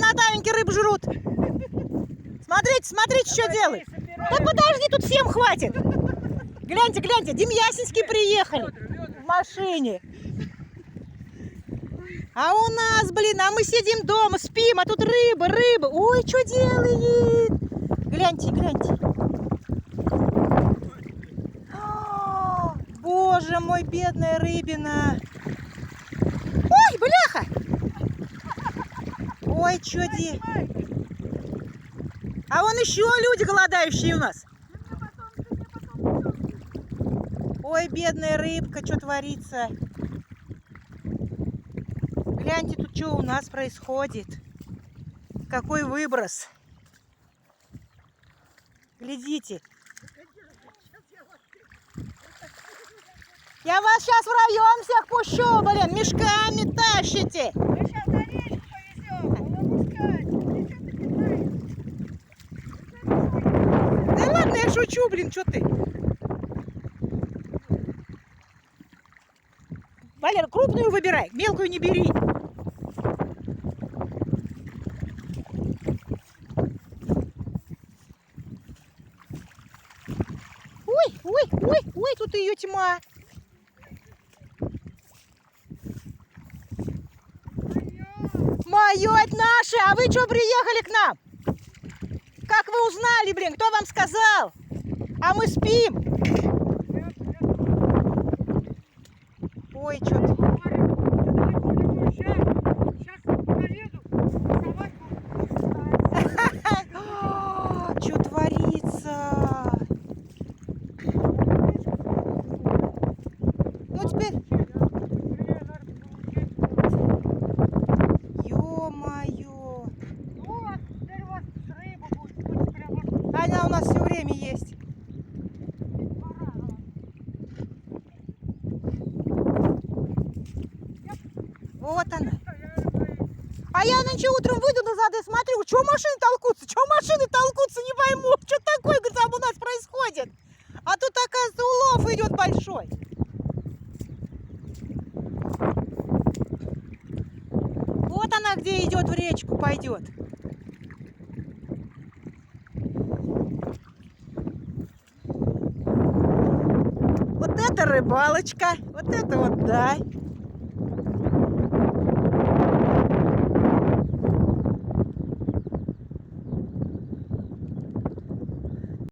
на Тавеньке рыбу жрут. Смотрите, смотрите, что делают. Да подожди, тут всем хватит. Гляньте, гляньте, Демьясинские приехали в машине. А у нас, блин, а мы сидим дома, спим, а тут рыба, рыба. Ой, что делает? Гляньте, гляньте. О, боже мой, бедная рыбина. Ой, бляха. Ой, что делает? А вон еще люди голодающие у нас. Ой, бедная рыбка, что творится? Гляньте, тут что у нас происходит. Какой выброс. Глядите. Я вас сейчас в район всех пущу, блин, мешками тащите. Мы сейчас на речку повезем, Да ладно, я шучу, блин, что ты? Валера, крупную выбирай, мелкую не бери. Ой, ой, ой, ой, тут ее тьма. Мое, это наше, а вы что приехали к нам? Как вы узнали, блин, кто вам сказал? А мы спим. Ой, что-то. Что творится? Ну теперь... Ё-моё! Она у нас все время есть. Вот она. А я нынче утром выйду назад и смотрю, что машины толкутся, не пойму, что такое там у нас происходит. А тут, оказывается, улов идет большой. Вот она где идет, в речку пойдет. Вот это рыбалочка, вот это вот да.